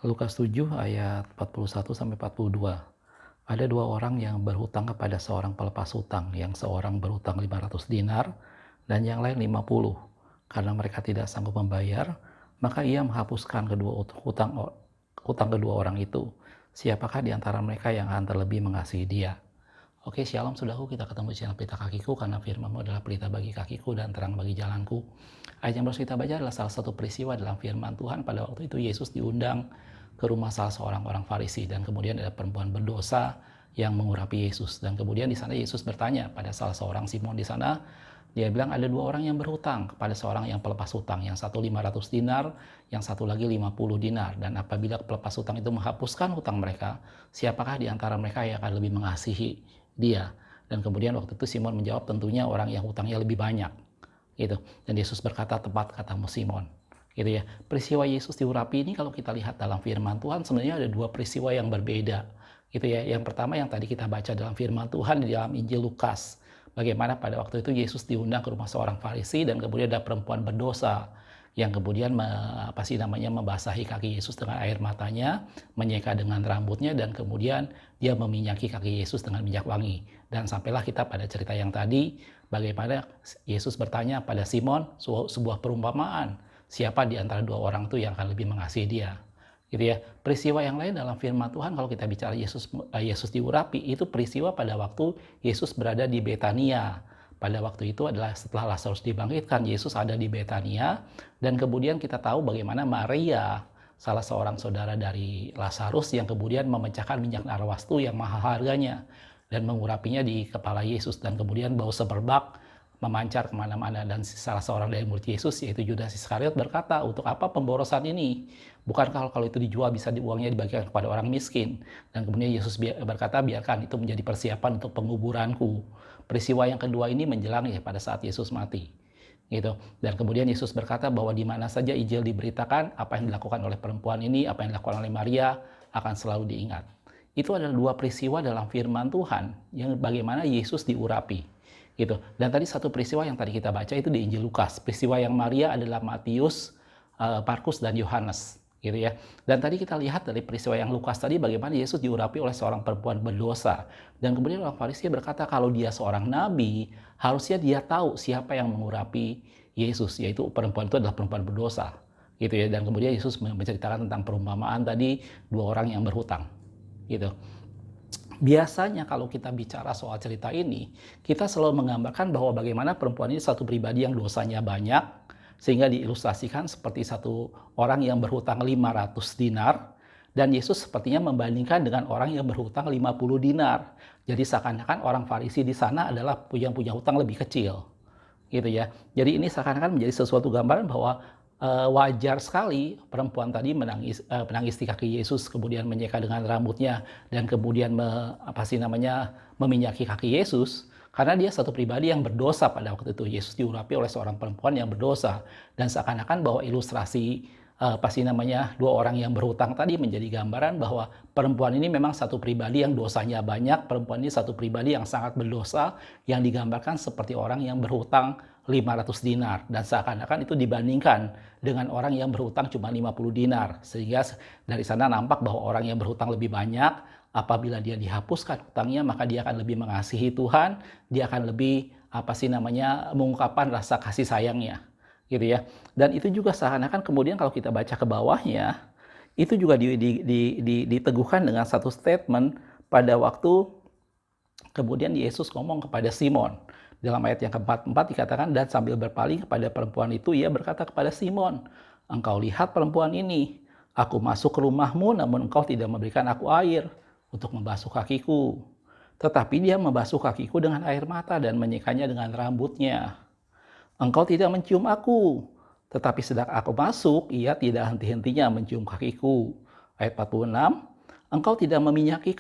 Lukas 7 ayat 41-42. Ada dua orang yang berhutang kepada seorang pelepas hutang, yang seorang berhutang 500 dinar dan yang lain 50. Karena mereka tidak sanggup membayar, maka ia menghapuskan hutang kedua orang itu. Siapakah di antara mereka yang akan terlebih mengasihi dia? Oke, shalom saudaraku, kita ketemu di channel Pelita Kakiku, karena firman-Mu adalah pelita bagi kakiku dan terang bagi jalanku. Ayat yang harus kita baca adalah salah satu peristiwa dalam firman Tuhan. Pada waktu itu Yesus diundang ke rumah salah seorang orang Farisi, dan kemudian ada perempuan berdosa yang mengurapi Yesus. Dan kemudian di sana Yesus bertanya pada salah seorang Simon di sana. Dia bilang ada dua orang yang berhutang kepada seorang yang pelepas hutang, yang satu 500 dinar, yang satu lagi 50 dinar. Dan apabila pelepas hutang itu menghapuskan hutang mereka, siapakah di antara mereka yang akan lebih mengasihi dia? Dan kemudian waktu itu Simon menjawab, tentunya orang yang hutangnya lebih banyak, gitu. Dan Yesus berkata, tepat katamu Simon, gitu ya. Peristiwa Yesus diurapi ini kalau kita lihat dalam firman Tuhan, sebenarnya ada dua peristiwa yang berbeda, gitu ya. Yang pertama yang tadi kita baca dalam firman Tuhan di dalam Injil Lukas, bagaimana pada waktu itu Yesus diundang ke rumah seorang Farisi, dan kemudian ada perempuan berdosa yang kemudian membasahi kaki Yesus dengan air matanya, menyeka dengan rambutnya, dan kemudian dia meminyaki kaki Yesus dengan minyak wangi. Dan sampailah kita pada cerita yang tadi, bagaimana Yesus bertanya pada Simon sebuah perumpamaan, siapa di antara dua orang itu yang akan lebih mengasihi dia, gitu ya. Peristiwa yang lain dalam firman Tuhan kalau kita bicara Yesus diurapi, itu peristiwa pada waktu Yesus berada di Betania. Pada waktu itu adalah setelah Lazarus dibangkitkan, Yesus ada di Betania, dan kemudian kita tahu bagaimana Maria, salah seorang saudara dari Lazarus, yang kemudian memecahkan minyak narwastu yang mahal harganya dan mengurapinya di kepala Yesus, dan kemudian bau semerbak memancar kemana-mana. Dan salah seorang dari murid Yesus, yaitu Yudas Iskariot, berkata, untuk apa pemborosan ini? Bukankah kalau itu dijual bisa uangnya dibagikan kepada orang miskin? Dan kemudian Yesus berkata, biarkan itu menjadi persiapan untuk penguburanku. Peristiwa yang kedua ini menjelang ya pada saat Yesus mati, gitu. Dan kemudian Yesus berkata bahwa di mana saja Injil diberitakan, apa yang dilakukan oleh perempuan ini, apa yang dilakukan oleh Maria akan selalu diingat. Itu adalah dua peristiwa dalam firman Tuhan yang bagaimana Yesus diurapi, gitu. Dan tadi satu peristiwa yang tadi kita baca itu di Injil Lukas. Peristiwa yang Maria adalah Matius, Markus, dan Yohanes, gitu ya. Dan tadi kita lihat dari peristiwa yang Lukas tadi bagaimana Yesus diurapi oleh seorang perempuan berdosa. Dan kemudian orang Farisi berkata kalau dia seorang nabi, harusnya dia tahu siapa yang mengurapi Yesus, yaitu perempuan itu adalah perempuan berdosa, gitu ya. Dan kemudian Yesus menceritakan tentang perumpamaan tadi dua orang yang berhutang, gitu. Biasanya kalau kita bicara soal cerita ini, kita selalu menggambarkan bahwa bagaimana perempuan ini satu pribadi yang dosanya banyak, sehingga diilustrasikan seperti satu orang yang berhutang 500 dinar, dan Yesus sepertinya membandingkan dengan orang yang berhutang 50 dinar. Jadi seakan-akan orang Farisi di sana adalah yang punya hutang lebih kecil, gitu ya. Jadi ini seakan-akan menjadi sesuatu gambaran bahwa wajar sekali perempuan tadi menangis di kaki Yesus, kemudian menyeka dengan rambutnya, dan kemudian meminyaki kaki Yesus, karena dia satu pribadi yang berdosa pada waktu itu. Yesus diurapi oleh seorang perempuan yang berdosa, dan seakan-akan bahwa ilustrasi dua orang yang berhutang tadi menjadi gambaran bahwa perempuan ini memang satu pribadi yang dosanya banyak. Perempuan ini satu pribadi yang sangat berdosa, yang digambarkan seperti orang yang berhutang 500 dinar, dan seakan-akan itu dibandingkan dengan orang yang berhutang cuma 50 dinar, sehingga dari sana nampak bahwa orang yang berhutang lebih banyak, apabila dia dihapuskan hutangnya, maka dia akan lebih mengasihi Tuhan, dia akan lebih mengungkapkan rasa kasih sayangnya, gitu ya. Dan itu juga seakan-akan kemudian kalau kita baca ke bawahnya, itu juga diteguhkan dengan satu statement pada waktu kemudian Yesus ngomong kepada Simon. Dalam ayat yang keempat dikatakan, dan sambil berpaling kepada perempuan itu, ia berkata kepada Simon, engkau lihat perempuan ini, aku masuk ke rumahmu, namun engkau tidak memberikan aku air untuk membasuh kakiku. Tetapi dia membasuh kakiku dengan air mata dan menyekanya dengan rambutnya. Engkau tidak mencium aku, tetapi sedang aku masuk, ia tidak henti-hentinya mencium kakiku. Ayat 46, engkau tidak meminyaki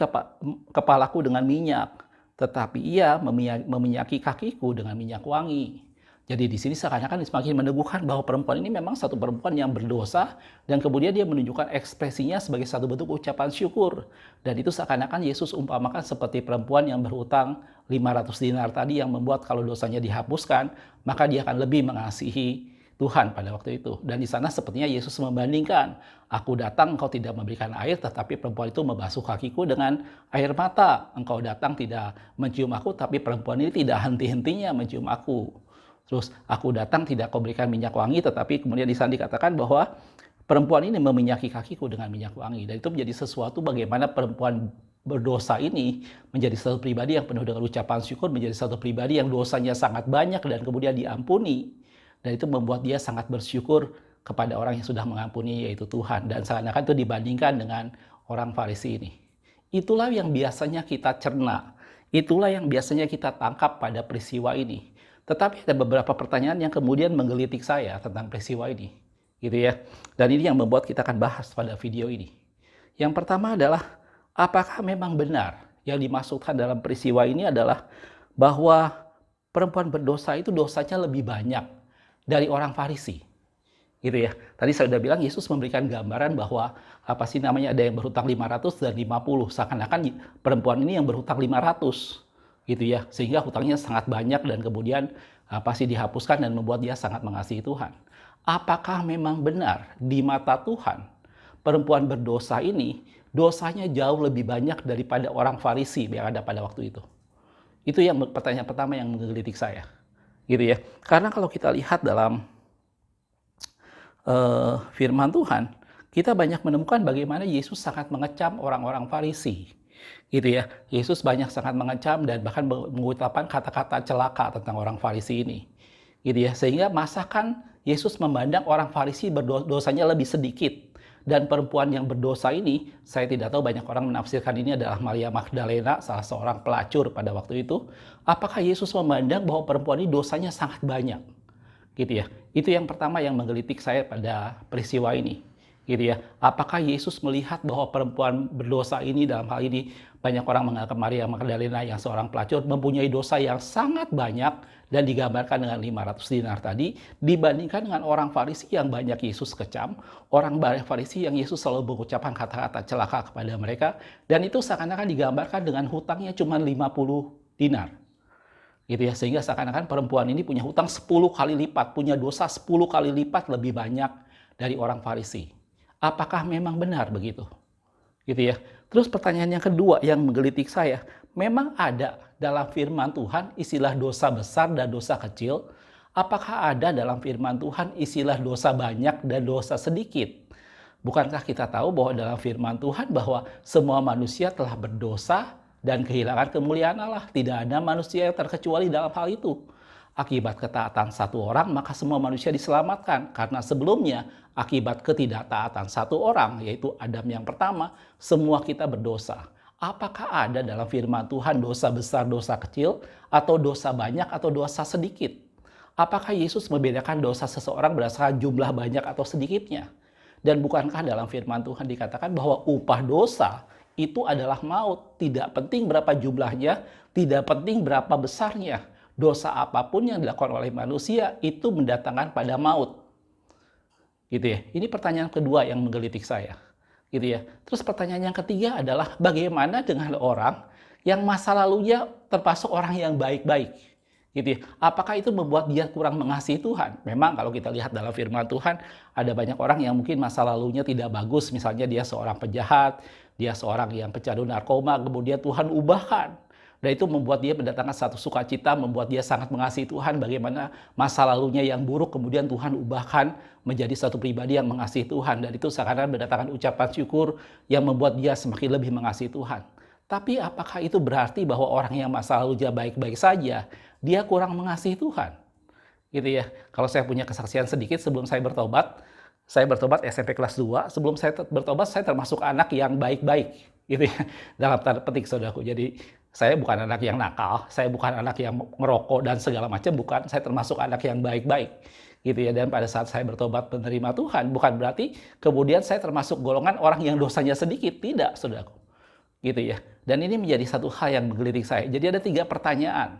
kepalaku dengan minyak, tetapi ia meminyaki kakiku dengan minyak wangi. Jadi di sini seakan-akan semakin meneguhkan bahwa perempuan ini memang satu perempuan yang berdosa, dan kemudian dia menunjukkan ekspresinya sebagai satu bentuk ucapan syukur. Dan itu seakan-akan Yesus umpamakan seperti perempuan yang berhutang 500 dinar tadi, yang membuat kalau dosanya dihapuskan, maka dia akan lebih mengasihi Tuhan pada waktu itu. Dan di sana sepertinya Yesus membandingkan, aku datang engkau tidak memberikan air, tetapi perempuan itu membasuh kakiku dengan air mata. Engkau datang tidak mencium aku, tapi perempuan ini tidak henti-hentinya mencium aku. Terus aku datang tidak kau berikan minyak wangi, tetapi kemudian di sana dikatakan bahwa perempuan ini meminyaki kakiku dengan minyak wangi. Dan itu menjadi sesuatu bagaimana perempuan berdosa ini menjadi satu pribadi yang penuh dengan ucapan syukur, menjadi satu pribadi yang dosanya sangat banyak dan kemudian diampuni. Dan itu membuat dia sangat bersyukur kepada orang yang sudah mengampuni, yaitu Tuhan. Dan seakan-akan itu dibandingkan dengan orang Farisi ini. Itulah yang biasanya kita cerna. Itulah yang biasanya kita tangkap pada peristiwa ini. Tetapi ada beberapa pertanyaan yang kemudian menggelitik saya tentang peristiwa ini. Gitu ya. Dan ini yang membuat kita akan bahas pada video ini. Yang pertama adalah, apakah memang benar yang dimaksudkan dalam peristiwa ini adalah bahwa perempuan berdosa itu dosanya lebih banyak dari orang Farisi, gitu ya. Tadi saya sudah bilang Yesus memberikan gambaran bahwa ada yang berhutang 500 dan 50, seakan-akan perempuan ini yang berhutang 500, gitu ya, sehingga hutangnya sangat banyak dan kemudian dihapuskan dan membuat dia sangat mengasihi Tuhan. Apakah memang benar di mata Tuhan perempuan berdosa ini dosanya jauh lebih banyak daripada orang Farisi yang ada pada waktu itu? Itu yang pertanyaan pertama yang menggelitik saya. Gitu ya. Karena kalau kita lihat dalam firman Tuhan, kita banyak menemukan bagaimana Yesus sangat mengecam orang-orang Farisi. Gitu ya. Yesus banyak sangat mengecam dan bahkan mengucapkan kata-kata celaka tentang orang Farisi ini. Gitu ya. Sehingga masakan Yesus memandang orang Farisi berdosanya lebih sedikit. Dan perempuan yang berdosa ini, saya tidak tahu, banyak orang menafsirkan ini adalah Maria Magdalena, salah seorang pelacur pada waktu itu. Apakah Yesus memandang bahwa perempuan ini dosanya sangat banyak? Gitu ya. Itu yang pertama yang menggelitik saya pada peristiwa ini. Gitu ya. Apakah Yesus melihat bahwa perempuan berdosa ini, dalam hal ini banyak orang menganggap Maria Magdalena yang seorang pelacur mempunyai dosa yang sangat banyak dan digambarkan dengan 500 dinar tadi, dibandingkan dengan orang Farisi yang banyak Yesus kecam, orang Farisi yang Yesus selalu mengucapkan kata-kata celaka kepada mereka, dan itu seakan-akan digambarkan dengan hutangnya cuma 50 dinar. Gitu ya, sehingga seakan-akan perempuan ini punya hutang 10 kali lipat, punya dosa 10 kali lipat lebih banyak dari orang Farisi. Apakah memang benar begitu? Gitu ya. Terus pertanyaan yang kedua yang menggelitik saya, memang ada dalam firman Tuhan istilah dosa besar dan dosa kecil? Apakah ada dalam firman Tuhan istilah dosa banyak dan dosa sedikit? Bukankah kita tahu bahwa dalam firman Tuhan bahwa semua manusia telah berdosa dan kehilangan kemuliaan Allah? Tidak ada manusia yang terkecuali dalam hal itu. Akibat ketaatan satu orang, maka semua manusia diselamatkan. Karena sebelumnya, akibat ketidaktaatan satu orang, yaitu Adam yang pertama, semua kita berdosa. Apakah ada dalam firman Tuhan dosa besar, dosa kecil, atau dosa banyak, atau dosa sedikit? Apakah Yesus membedakan dosa seseorang berdasarkan jumlah banyak atau sedikitnya? Dan bukankah dalam firman Tuhan dikatakan bahwa upah dosa itu adalah maut? Tidak penting berapa jumlahnya, tidak penting berapa besarnya. Dosa apapun yang dilakukan oleh manusia itu mendatangkan pada maut. Gitu ya. Ini pertanyaan kedua yang menggelitik saya. Gitu ya. Terus pertanyaan yang ketiga adalah bagaimana dengan orang yang masa lalunya termasuk orang yang baik-baik? Gitu ya. Apakah itu membuat dia kurang mengasihi Tuhan? Memang kalau kita lihat dalam firman Tuhan, ada banyak orang yang mungkin masa lalunya tidak bagus. Misalnya dia seorang penjahat, dia seorang yang pecandu narkoba, kemudian Tuhan ubahkan. Dan itu membuat dia mendatangkan satu sukacita, membuat dia sangat mengasihi Tuhan. Bagaimana masa lalunya yang buruk kemudian Tuhan ubahkan menjadi satu pribadi yang mengasihi Tuhan. Dan itu seakan-akan mendatangkan ucapan syukur yang membuat dia semakin lebih mengasihi Tuhan. Tapi apakah itu berarti bahwa orang yang masa lalunya baik-baik saja, dia kurang mengasihi Tuhan? Gitu ya. Kalau saya punya kesaksian sedikit sebelum saya bertobat SMP kelas 2. Sebelum saya bertobat, saya termasuk anak yang baik-baik. Gitu ya. Dalam tanda petik, saudaraku. Jadi saya bukan anak yang nakal, saya bukan anak yang merokok dan segala macam, bukan. Saya termasuk anak yang baik-baik, gitu ya. Dan pada saat saya bertobat menerima Tuhan, bukan berarti kemudian saya termasuk golongan orang yang dosanya sedikit, tidak, saudaraku, gitu ya. Dan ini menjadi satu hal yang menggelitik saya. Jadi ada 3 pertanyaan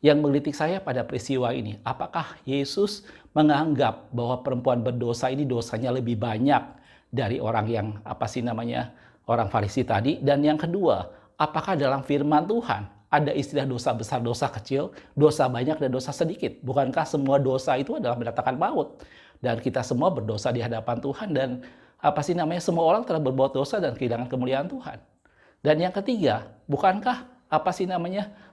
yang menggelitik saya pada peristiwa ini. Apakah Yesus menganggap bahwa perempuan berdosa ini dosanya lebih banyak dari orang yang orang Farisi tadi? Dan yang kedua, apakah dalam firman Tuhan Ada istilah dosa besar, dosa kecil, dosa banyak, dan dosa sedikit. Bukankah semua dosa itu adalah mendatangkan maut? Dan kita semua berdosa di hadapan Tuhan, dan semua orang telah berbuat dosa dan kehilangan kemuliaan Tuhan. Dan yang ketiga, bukankah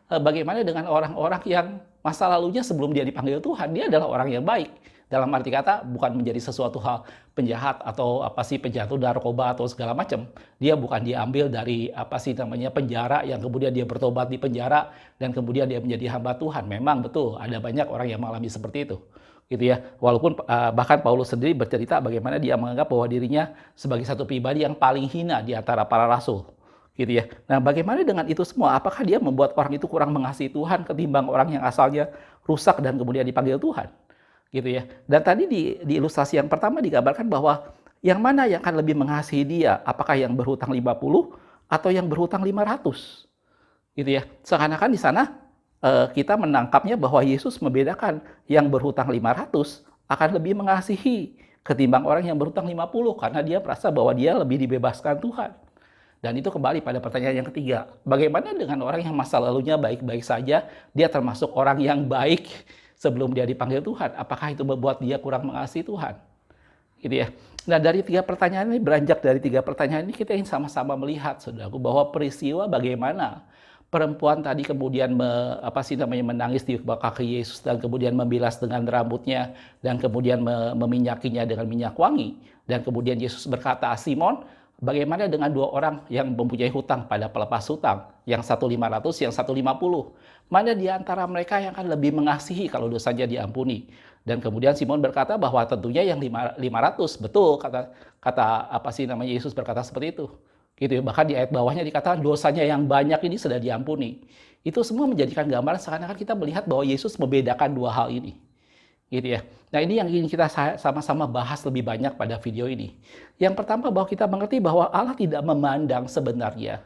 bagaimana dengan orang-orang yang masa lalunya sebelum dia dipanggil Tuhan, dia adalah orang yang baik. Dalam arti kata, bukan menjadi sesuatu hal penjahat atau penjatuh narkoba atau segala macam. Dia bukan diambil dari penjara yang kemudian dia bertobat di penjara dan kemudian dia menjadi hamba Tuhan. Memang betul ada banyak orang yang mengalami seperti itu. Gitu ya. Walaupun bahkan Paulus sendiri bercerita bagaimana dia menganggap bahwa dirinya sebagai satu pribadi yang paling hina di antara para rasul. Gitu ya. Nah, bagaimana dengan itu semua? Apakah dia membuat orang itu kurang mengasihi Tuhan ketimbang orang yang asalnya rusak dan kemudian dipanggil Tuhan? Gitu ya. Dan tadi di ilustrasi yang pertama digambarkan bahwa yang mana yang akan lebih mengasihi dia? Apakah yang berhutang 50 atau yang berhutang 500? Gitu ya. Seakan-akan di sana kita menangkapnya bahwa Yesus membedakan yang berhutang 500 akan lebih mengasihi ketimbang orang yang berhutang 50 karena dia merasa bahwa dia lebih dibebaskan Tuhan. Dan itu kembali pada pertanyaan yang ketiga. Bagaimana dengan orang yang masa lalunya baik-baik saja, dia termasuk orang yang baik sebelum dia dipanggil Tuhan? Apakah itu membuat dia kurang mengasihi Tuhan? Gitu ya. Nah, dari tiga pertanyaan ini, beranjak dari tiga pertanyaan ini, kita ingin sama-sama melihat, saudaraku, bahwa peristiwa bagaimana perempuan tadi kemudian menangis di bawah kaki Yesus dan kemudian membilas dengan rambutnya dan kemudian meminyakinya dengan minyak wangi. Dan kemudian Yesus berkata, Simon, bagaimana dengan dua orang yang mempunyai hutang pada pelepas hutang? Yang satu 500, yang satu 50. Mana di antara mereka yang akan lebih mengasihi kalau dosanya diampuni? Dan kemudian Simon berkata bahwa tentunya yang 500. Betul, Yesus berkata seperti itu. Gitu ya. Bahkan di ayat bawahnya dikatakan dosanya yang banyak ini sudah diampuni. Itu semua menjadikan gambaran seakan-akan kita melihat bahwa Yesus membedakan dua hal ini. Gitu ya. Nah, ini yang ingin kita sama-sama bahas lebih banyak pada video ini. Yang pertama, bahwa kita mengerti bahwa Allah tidak memandang sebenarnya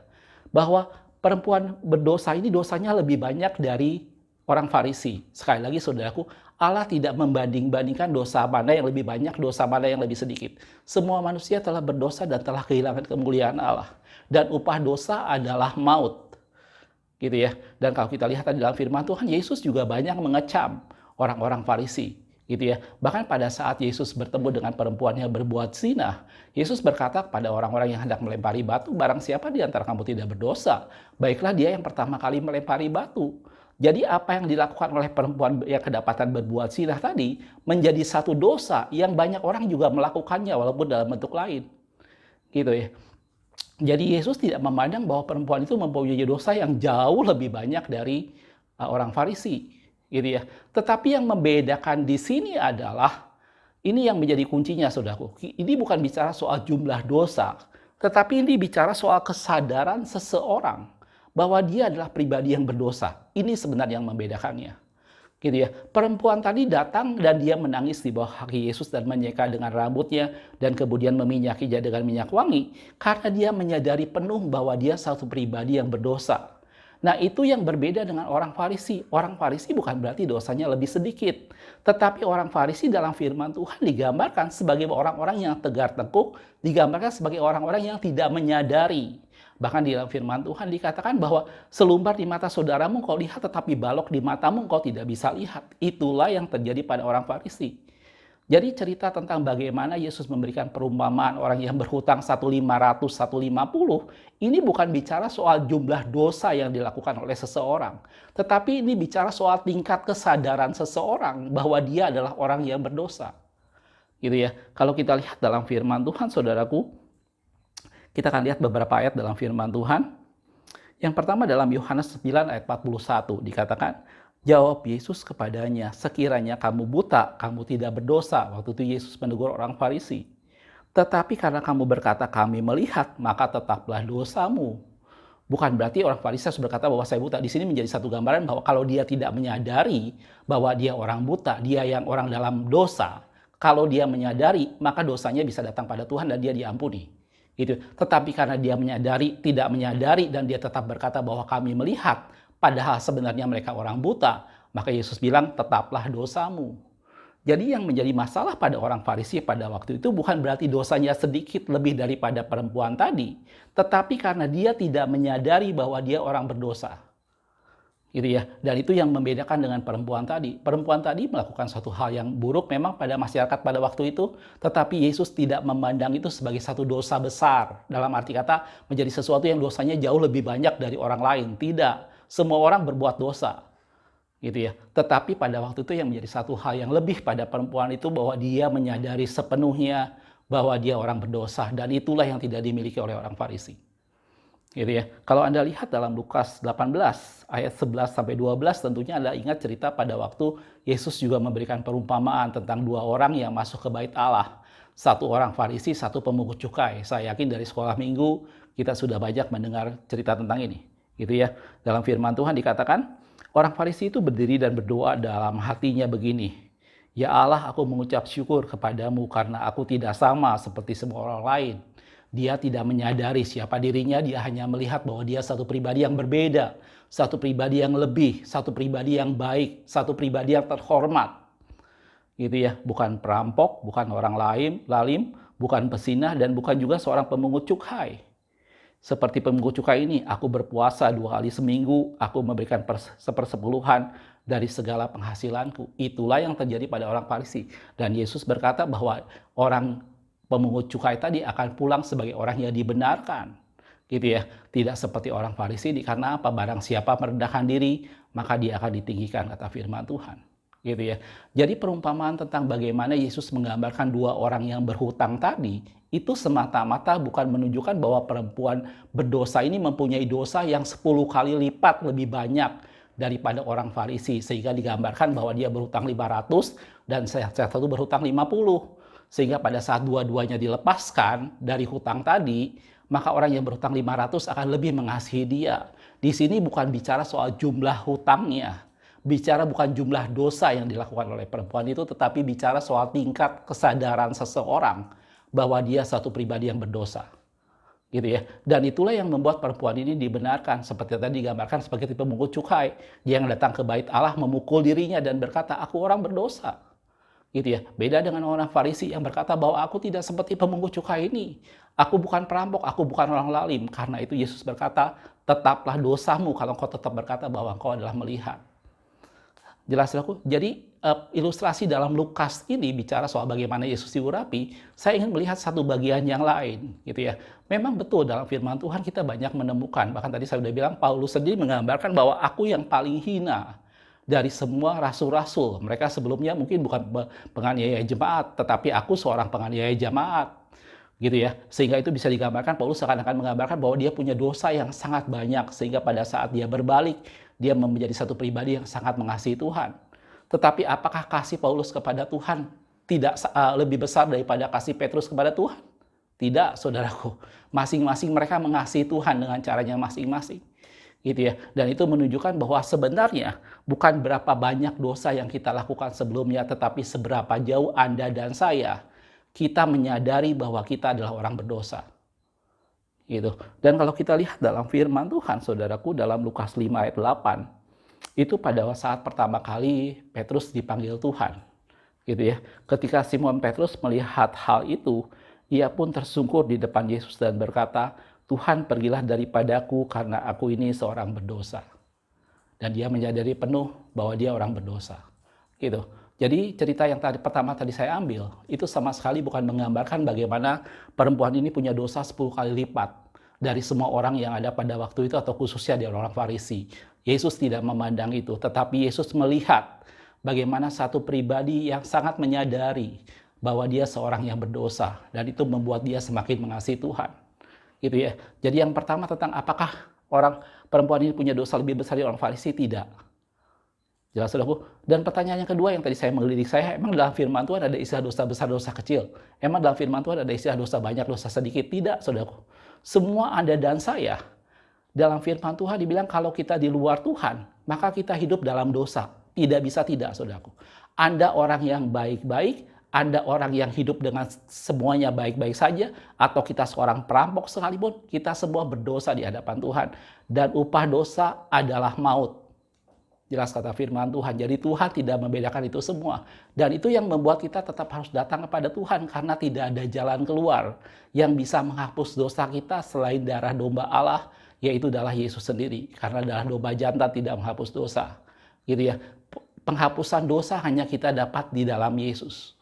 bahwa perempuan berdosa ini dosanya lebih banyak dari orang Farisi. Sekali lagi saudaraku, Allah tidak membanding-bandingkan dosa mana yang lebih banyak, dosa mana yang lebih sedikit. Semua manusia telah berdosa dan telah kehilangan kemuliaan Allah. Dan upah dosa adalah maut. Gitu ya. Dan kalau kita lihat dalam firman Tuhan, Yesus juga banyak mengecam orang-orang Farisi, gitu ya. Bahkan pada saat Yesus bertemu dengan perempuan yang berbuat zina, Yesus berkata kepada orang-orang yang hendak melempari batu, barang siapa di antara kamu tidak berdosa, baiklah dia yang pertama kali melempari batu. Jadi apa yang dilakukan oleh perempuan yang kedapatan berbuat zina tadi menjadi satu dosa yang banyak orang juga melakukannya walaupun dalam bentuk lain, gitu ya. Jadi Yesus tidak memandang bahwa perempuan itu mempunyai dosa yang jauh lebih banyak dari orang Farisi. Gitu ya. Tetapi yang membedakan di sini adalah, ini yang menjadi kuncinya, saudaraku. Ini bukan bicara soal jumlah dosa, tetapi ini bicara soal kesadaran seseorang bahwa dia adalah pribadi yang berdosa. Ini sebenarnya yang membedakannya. Gitu ya. Perempuan tadi datang dan dia menangis di bawah kaki Yesus dan menyeka dengan rambutnya dan kemudian meminyakinya dengan minyak wangi karena dia menyadari penuh bahwa dia satu pribadi yang berdosa. Nah, itu yang berbeda dengan orang Farisi. Orang Farisi bukan berarti dosanya lebih sedikit. Tetapi orang Farisi dalam firman Tuhan digambarkan sebagai orang-orang yang tegar tengkuk, digambarkan sebagai orang-orang yang tidak menyadari. Bahkan di dalam firman Tuhan dikatakan bahwa selumbar di mata saudaramu kau lihat, tetapi balok di matamu kau tidak bisa lihat. Itulah yang terjadi pada orang Farisi. Jadi cerita tentang bagaimana Yesus memberikan perumpamaan orang yang berhutang 1.500, 1.50, ini bukan bicara soal jumlah dosa yang dilakukan oleh seseorang. Tetapi ini bicara soal tingkat kesadaran seseorang bahwa dia adalah orang yang berdosa. Gitu ya. Kalau kita lihat dalam firman Tuhan, saudaraku, kita akan lihat beberapa ayat dalam firman Tuhan. Yang pertama dalam Yohanes 9 ayat 41 dikatakan, jawab Yesus kepadanya, sekiranya kamu buta, kamu tidak berdosa. Waktu itu Yesus menegur orang Farisi. Tetapi karena kamu berkata kami melihat, maka tetaplah dosamu. Bukan berarti orang Farisi harus berkata bahwa saya buta. Di sini menjadi satu gambaran bahwa kalau dia tidak menyadari bahwa dia orang buta, dia yang orang dalam dosa. Kalau dia menyadari, maka dosanya bisa datang pada Tuhan dan dia diampuni. Gitu. Tetapi karena dia menyadari, tidak menyadari, dan dia tetap berkata bahwa kami melihat, padahal sebenarnya mereka orang buta, maka Yesus bilang, tetaplah dosamu. Jadi yang menjadi masalah pada orang Farisi pada waktu itu bukan berarti dosanya sedikit lebih daripada perempuan tadi, tetapi karena dia tidak menyadari bahwa dia orang berdosa. gitu ya. Dan itu yang membedakan dengan perempuan tadi. Perempuan tadi melakukan suatu hal yang buruk memang pada masyarakat pada waktu itu, tetapi Yesus tidak memandang itu sebagai satu dosa besar. Dalam arti kata menjadi sesuatu yang dosanya jauh lebih banyak dari orang lain. Tidak. Semua orang berbuat dosa. Gitu ya. Tetapi pada waktu itu yang menjadi satu hal yang lebih pada perempuan itu bahwa dia menyadari sepenuhnya bahwa dia orang berdosa, dan itulah yang tidak dimiliki oleh orang Farisi. Gitu ya. Kalau Anda lihat dalam Lukas 18 ayat 11 sampai 12, tentunya Anda ingat cerita pada waktu Yesus juga memberikan perumpamaan tentang dua orang yang masuk ke bait Allah. Satu orang Farisi, satu pemungut cukai. Saya yakin dari sekolah minggu kita sudah banyak mendengar cerita tentang ini. Gitu ya. Dalam firman Tuhan dikatakan, orang Farisi itu berdiri dan berdoa dalam hatinya begini, "Ya Allah, aku mengucap syukur kepadamu karena aku tidak sama seperti semua orang lain." Dia tidak menyadari siapa dirinya, dia hanya melihat bahwa dia satu pribadi yang berbeda, satu pribadi yang lebih, satu pribadi yang baik, satu pribadi yang terhormat. Gitu ya, bukan perampok, bukan orang lalim, bukan pezinah, dan bukan juga seorang pemungut cukai. Seperti pemungut cukai ini, aku berpuasa 2 kali seminggu, aku memberikan sepersepuluhan dari segala penghasilanku. Itulah yang terjadi pada orang Farisi. Dan Yesus berkata bahwa orang pemungut cukai tadi akan pulang sebagai orang yang dibenarkan, gitu ya. Tidak seperti orang Farisi, karena apa? Barang siapa merendahkan diri, maka dia akan ditinggikan, kata firman Tuhan, gitu ya. Jadi perumpamaan tentang bagaimana Yesus menggambarkan dua orang yang berhutang tadi, itu semata-mata bukan menunjukkan bahwa perempuan berdosa ini mempunyai dosa yang 10 kali lipat lebih banyak daripada orang Farisi, sehingga digambarkan bahwa dia berhutang 500 dan satu berhutang 50. Sehingga pada saat dua-duanya dilepaskan dari hutang tadi, maka orang yang berhutang 500 akan lebih mengasihi dia. Di sini bukan bicara soal jumlah hutangnya, bicara bukan jumlah dosa yang dilakukan oleh perempuan itu, tetapi bicara soal tingkat kesadaran seseorang bahwa dia satu pribadi yang berdosa. Gitu ya. Dan itulah yang membuat perempuan ini dibenarkan, seperti tadi digambarkan sebagai pemungut cukai. Dia yang datang ke bait Allah memukul dirinya dan berkata, "Aku orang berdosa." Gitu ya. Beda dengan orang Farisi yang berkata bahwa aku tidak seperti pemungut cukai ini. Aku bukan perampok, aku bukan orang lalim. Karena itu Yesus berkata, tetaplah dosamu kalau engkau tetap berkata bahwa engkau adalah melihat. Jelas aku? Jadi ilustrasi dalam Lukas ini bicara soal bagaimana Yesus diurapi. Saya ingin melihat satu bagian yang lain, gitu ya. Memang betul dalam firman Tuhan kita banyak menemukan. Bahkan tadi saya sudah bilang Paulus sendiri menggambarkan bahwa aku yang paling hina dari semua rasul-rasul. Mereka sebelumnya mungkin bukan penganiaya jemaat, tetapi aku seorang penganiaya jemaat, gitu ya. Sehingga itu bisa digambarkan, Paulus seakan-akan menggambarkan bahwa dia punya dosa yang sangat banyak, sehingga pada saat dia berbalik, dia menjadi satu pribadi yang sangat mengasihi Tuhan. Tetapi apakah kasih Paulus kepada Tuhan tidak lebih besar daripada kasih Petrus kepada Tuhan? Tidak, saudaraku. Masing-masing mereka mengasihi Tuhan dengan caranya masing-masing, gitu ya. Dan itu menunjukkan bahwa sebenarnya bukan berapa banyak dosa yang kita lakukan sebelumnya, tetapi seberapa jauh Anda dan saya kita menyadari bahwa kita adalah orang berdosa, gitu. Dan kalau kita lihat dalam firman Tuhan, saudaraku, dalam Lukas 5 ayat 8, itu pada saat pertama kali Petrus dipanggil Tuhan, gitu ya. Ketika Simon Petrus melihat hal itu, ia pun tersungkur di depan Yesus dan berkata, "Tuhan, pergilah daripadaku karena aku ini seorang berdosa." Dan dia menyadari penuh bahwa dia orang berdosa, gitu. Jadi cerita yang pertama tadi saya ambil, itu sama sekali bukan menggambarkan bagaimana perempuan ini punya dosa 10 kali lipat dari semua orang yang ada pada waktu itu, atau khususnya dari orang Farisi. Yesus tidak memandang itu, tetapi Yesus melihat bagaimana satu pribadi yang sangat menyadari bahwa dia seorang yang berdosa, dan itu membuat dia semakin mengasihi Tuhan, gitu ya. Jadi yang pertama tentang apakah orang perempuan ini punya dosa lebih besar dari orang Farisi? Tidak. Jelas, saudaraku. Dan pertanyaan yang kedua yang tadi saya menggelidik saya, emang dalam firman Tuhan ada istilah dosa besar, dosa kecil? Emang dalam firman Tuhan ada istilah dosa banyak, dosa sedikit? Tidak, saudaraku. Semua Anda dan saya, dalam firman Tuhan dibilang kalau kita di luar Tuhan, maka kita hidup dalam dosa. Tidak bisa tidak, saudaraku. Anda orang yang baik-baik, Anda orang yang hidup dengan semuanya baik-baik saja, atau kita seorang perampok sekalipun, kita semua berdosa di hadapan Tuhan. Dan upah dosa adalah maut. Jelas kata firman Tuhan. Jadi Tuhan tidak membedakan itu semua. Dan itu yang membuat kita tetap harus datang kepada Tuhan karena tidak ada jalan keluar yang bisa menghapus dosa kita selain darah domba Allah, yaitu darah Yesus sendiri. Karena darah domba jantan tidak menghapus dosa. Gitu ya. Penghapusan dosa hanya kita dapat di dalam Yesus.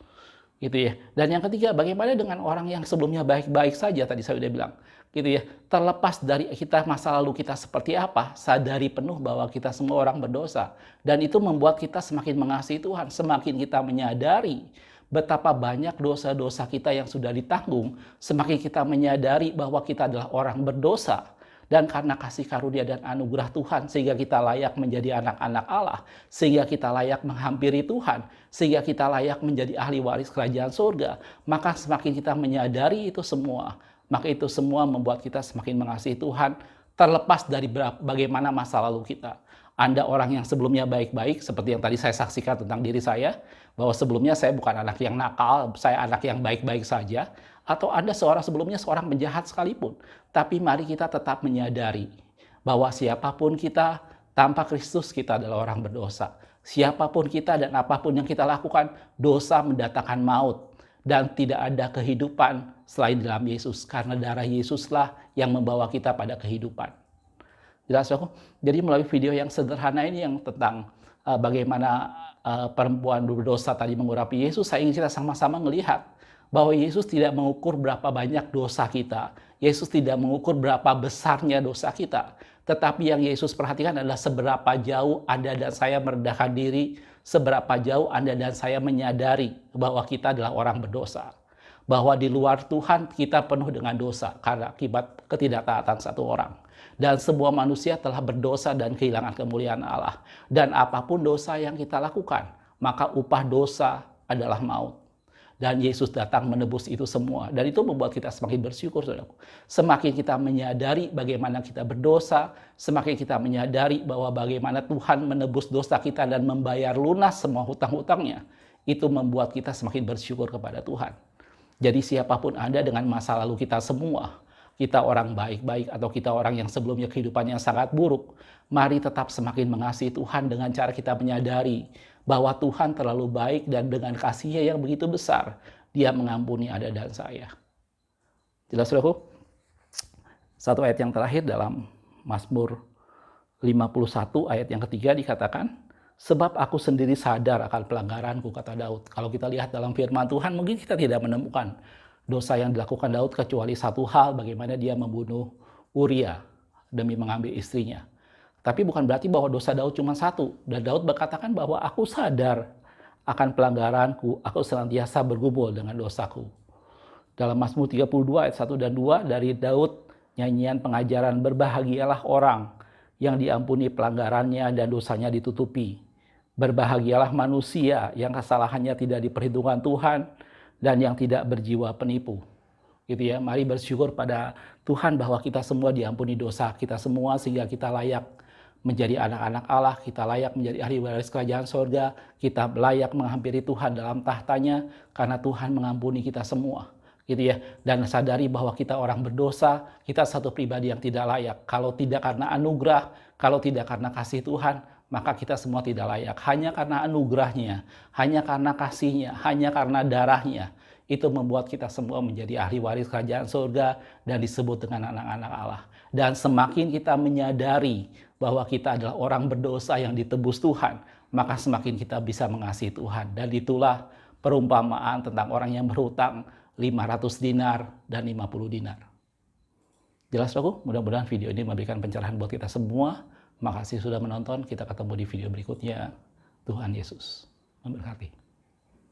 Gitu ya. Dan yang ketiga, bagaimana dengan orang yang sebelumnya baik-baik saja, tadi saya sudah bilang. Gitu ya. Terlepas dari kita masa lalu kita seperti apa, sadari penuh bahwa kita semua orang berdosa. Dan itu membuat kita semakin mengasihi Tuhan, semakin kita menyadari betapa banyak dosa-dosa kita yang sudah ditanggung, semakin kita menyadari bahwa kita adalah orang berdosa. Dan karena kasih karunia dan anugerah Tuhan, sehingga kita layak menjadi anak-anak Allah, sehingga kita layak menghampiri Tuhan, sehingga kita layak menjadi ahli waris kerajaan surga, maka semakin kita menyadari itu semua, maka itu semua membuat kita semakin mengasihi Tuhan, terlepas dari bagaimana masa lalu kita. Anda orang yang sebelumnya baik-baik, seperti yang tadi saya saksikan tentang diri saya, bahwa sebelumnya saya bukan anak yang nakal, saya anak yang baik-baik saja, atau Anda sebelumnya seorang penjahat sekalipun. Tapi mari kita tetap menyadari bahwa siapapun kita, tanpa Kristus kita adalah orang berdosa. Siapapun kita dan apapun yang kita lakukan, dosa mendatangkan maut. Dan tidak ada kehidupan selain dalam Yesus. Karena darah Yesuslah yang membawa kita pada kehidupan. Jelas aku? Jadi melalui video yang sederhana ini yang tentang bagaimana perempuan berdosa tadi mengurapi Yesus, saya ingin kita sama-sama melihat bahwa Yesus tidak mengukur berapa banyak dosa kita. Yesus tidak mengukur berapa besarnya dosa kita. Tetapi yang Yesus perhatikan adalah seberapa jauh Anda dan saya merendahkan diri, seberapa jauh Anda dan saya menyadari bahwa kita adalah orang berdosa. Bahwa di luar Tuhan kita penuh dengan dosa karena akibat ketidaktaatan satu orang. Dan semua manusia telah berdosa dan kehilangan kemuliaan Allah. Dan apapun dosa yang kita lakukan, maka upah dosa adalah maut. Dan Yesus datang menebus itu semua. Dan itu membuat kita semakin bersyukur, saudaraku. Semakin kita menyadari bagaimana kita berdosa, semakin kita menyadari bahwa bagaimana Tuhan menebus dosa kita dan membayar lunas semua hutang-hutangnya, itu membuat kita semakin bersyukur kepada Tuhan. Jadi siapapun Anda dengan masa lalu kita semua, kita orang baik-baik atau kita orang yang sebelumnya kehidupannya sangat buruk, mari tetap semakin mengasihi Tuhan dengan cara kita menyadari bahwa Tuhan terlalu baik dan dengan kasih-Nya yang begitu besar, Dia mengampuni Anda dan saya. Jelas, saudaraku? Satu ayat yang terakhir dalam Mazmur 51 ayat yang ketiga dikatakan, sebab aku sendiri sadar akan pelanggaranku, kata Daud. Kalau kita lihat dalam firman Tuhan, mungkin kita tidak menemukan dosa yang dilakukan Daud kecuali satu hal, bagaimana dia membunuh Uria demi mengambil istrinya. Tapi bukan berarti bahwa dosa Daud cuma satu. Dan Daud berkatakan bahwa aku sadar akan pelanggaranku, aku senantiasa bergumul dengan dosaku. Dalam Mazmur 32 ayat 1 dan 2 dari Daud, nyanyian pengajaran, berbahagialah orang yang diampuni pelanggarannya dan dosanya ditutupi. Berbahagialah manusia yang kesalahannya tidak diperhitungkan Tuhan dan yang tidak berjiwa penipu. Gitu ya, mari bersyukur pada Tuhan bahwa kita semua diampuni dosa kita semua sehingga kita layak menjadi anak-anak Allah, kita layak menjadi ahli waris kerajaan sorga, kita layak menghampiri Tuhan dalam tahtanya karena Tuhan mengampuni kita semua. Gitu ya, dan sadari bahwa kita orang berdosa, kita satu pribadi yang tidak layak. Kalau tidak karena anugerah, kalau tidak karena kasih Tuhan, maka kita semua tidak layak. Hanya karena anugerahnya, hanya karena kasihnya, hanya karena darahnya, itu membuat kita semua menjadi ahli waris kerajaan surga dan disebut dengan anak-anak Allah. Dan semakin kita menyadari bahwa kita adalah orang berdosa yang ditebus Tuhan, maka semakin kita bisa mengasihi Tuhan. Dan itulah perumpamaan tentang orang yang berhutang 500 dinar dan 50 dinar. Jelas, saudaraku? Mudah-mudahan video ini memberikan pencerahan buat kita semua. Makasih sudah menonton. Kita ketemu di video berikutnya. Tuhan Yesus memberkati.